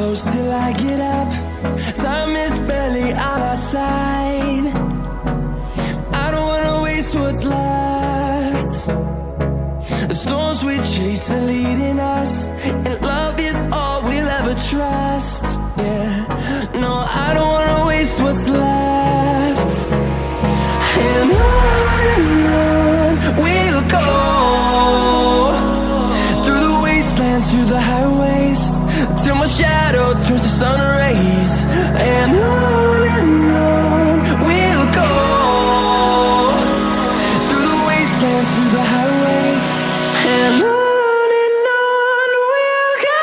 close till I get up. Time is barely on our side. I don't wanna waste what's left. The storms we chase are leading us, and love is all we'll ever trust. Yeah, no, I don't wanna waste what's left. And on we'll go, through the wastelands, through the highways, till my shadow turns to sun rays. And on we'll go, through the wastelands, through the highways, and on we'll go.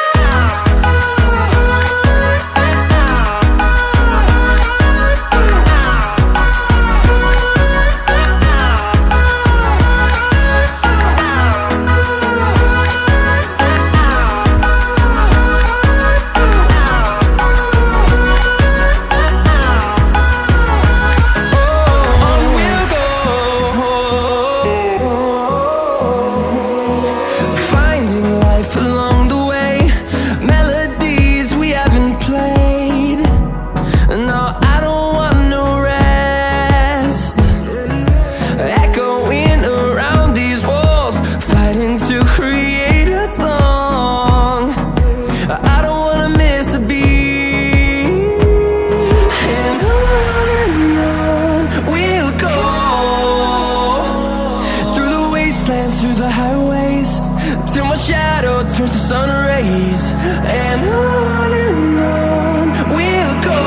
Through the highways, till my shadow turns to sun rays. And on we'll go,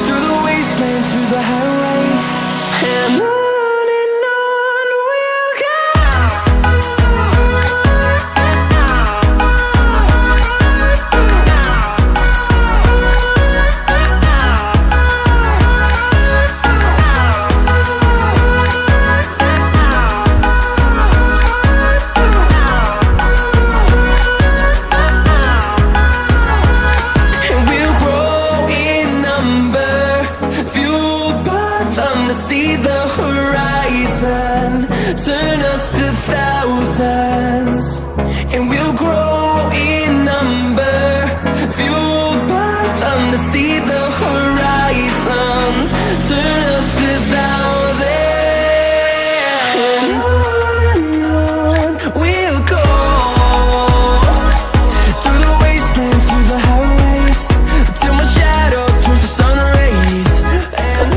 through the wastelands, through the highways, and on we'll go. See the horizon, turn us to thousands, and we'll grow in number, fueled by them to see the horizon, turn us to thousands. And on we'll go, through the wastelands, through the highways, till my shadow turns to sun rays. And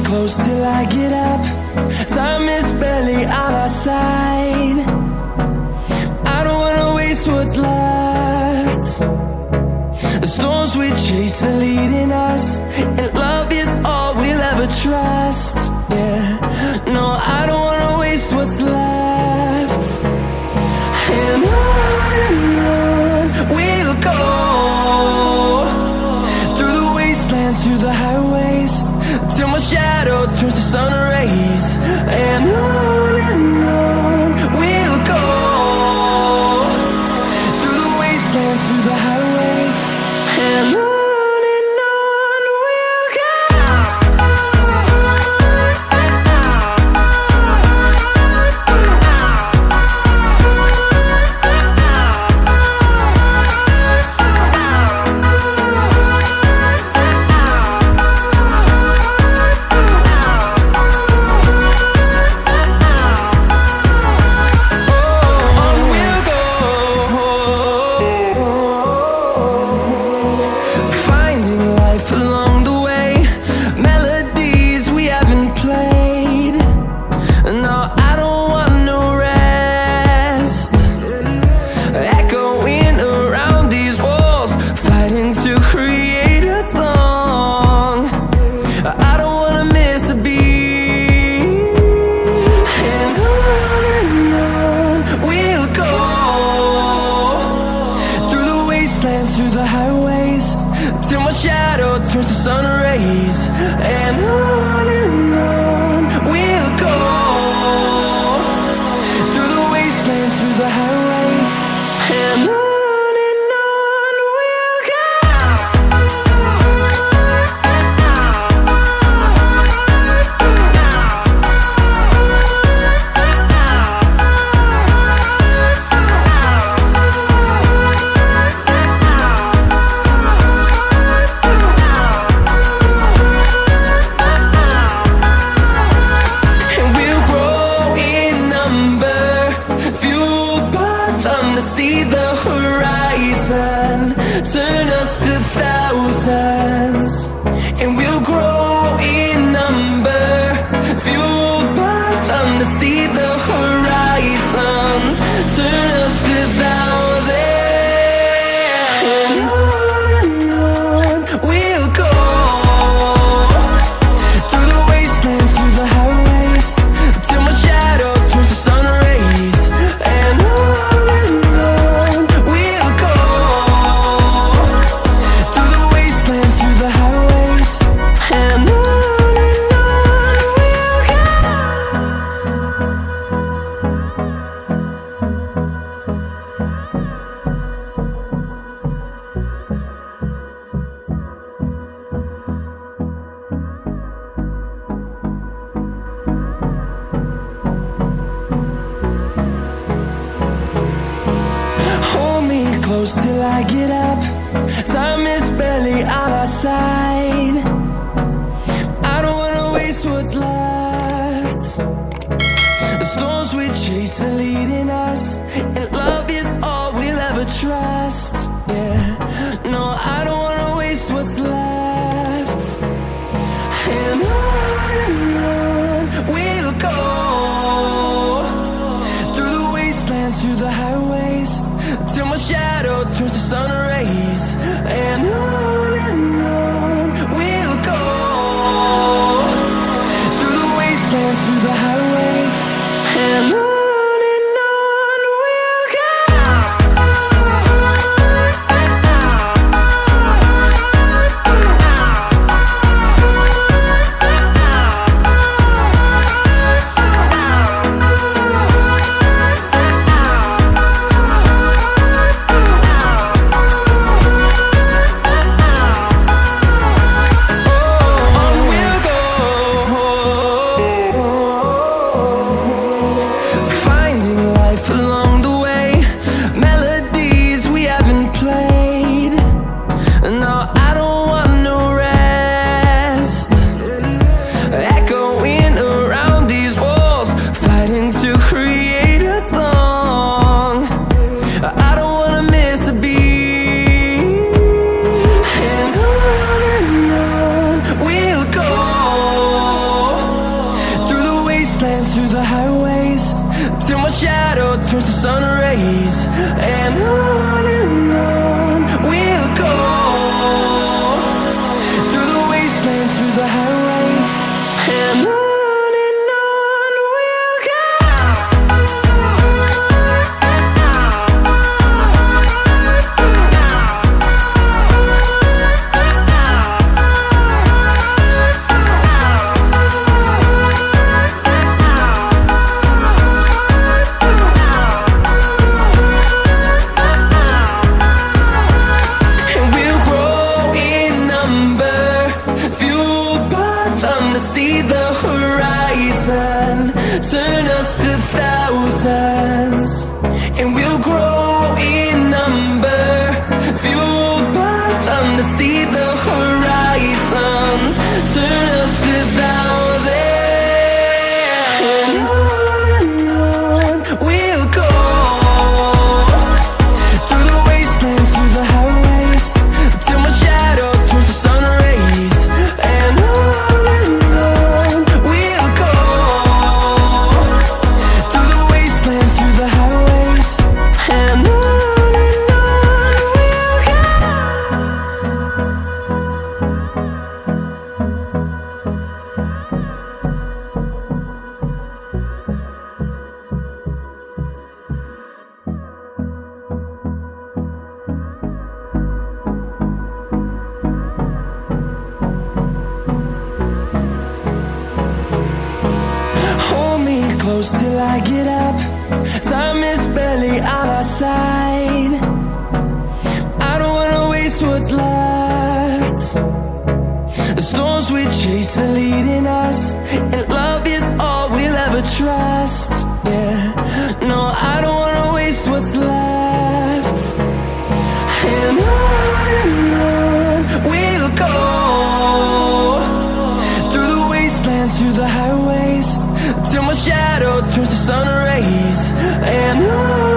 close till I get up. Time is barely on our side. I don't wanna waste what's left. The storms we chase are leading us, and love is all we'll ever trust. Yeah, no, I don't wanna waste what's left. And on we'll go, through the wastelands, through the highways, till my shadow turns to sun rays. And on we'll thousands, and we'll grow in number, fueled by them to see the horizon, turn us to thousands. And on we'll go, through the wastelands, through the highways, till my shadow turns to sun rays. And on we'll go, through the wastelands, through the highways. And on we'll go. Hold me close till I get up. Time is barely on our side. I don't wanna waste what's left. The storms we chase are leading us, and love is all we'll ever trust. Yeah, no, I don't wanna waste what's left. And on we'll go, through the wastelands, through the highways, till my shadow turns to sun rays. And on we'll go, through the wastelands, through the highways. And on we'll go. Finding life along the way, melodies we haven't played. No, I don't want no rest. Echoing around these walls, fighting to create a song. I don't wanna miss a beat. And on we'll go, through the wastelands, through the highways, till my shadow turns to sun rays. And on we'll go, through the wastelands, through the highways. And on we'll go. And we'll grow in number, fueled by them to see the horizon, turn us to thousands. And we'll grow in number, fueled by them to see the horizon, turn us to thousands. And on we'll go, through the wastelands, through the highways, till my shadow turns to sun rays. And on we'll go, through the wastelands, through the highways. And on we'll go. Hold me close till I get up. Time is barely on our side. I don't wanna waste what's left. The storms we chase are leading us, and love is all we'll ever trust. Yeah, no, I don't wanna waste what's left. And on we'll go, through the wastelands, through the highways, till my shadow turns to sun rays. And on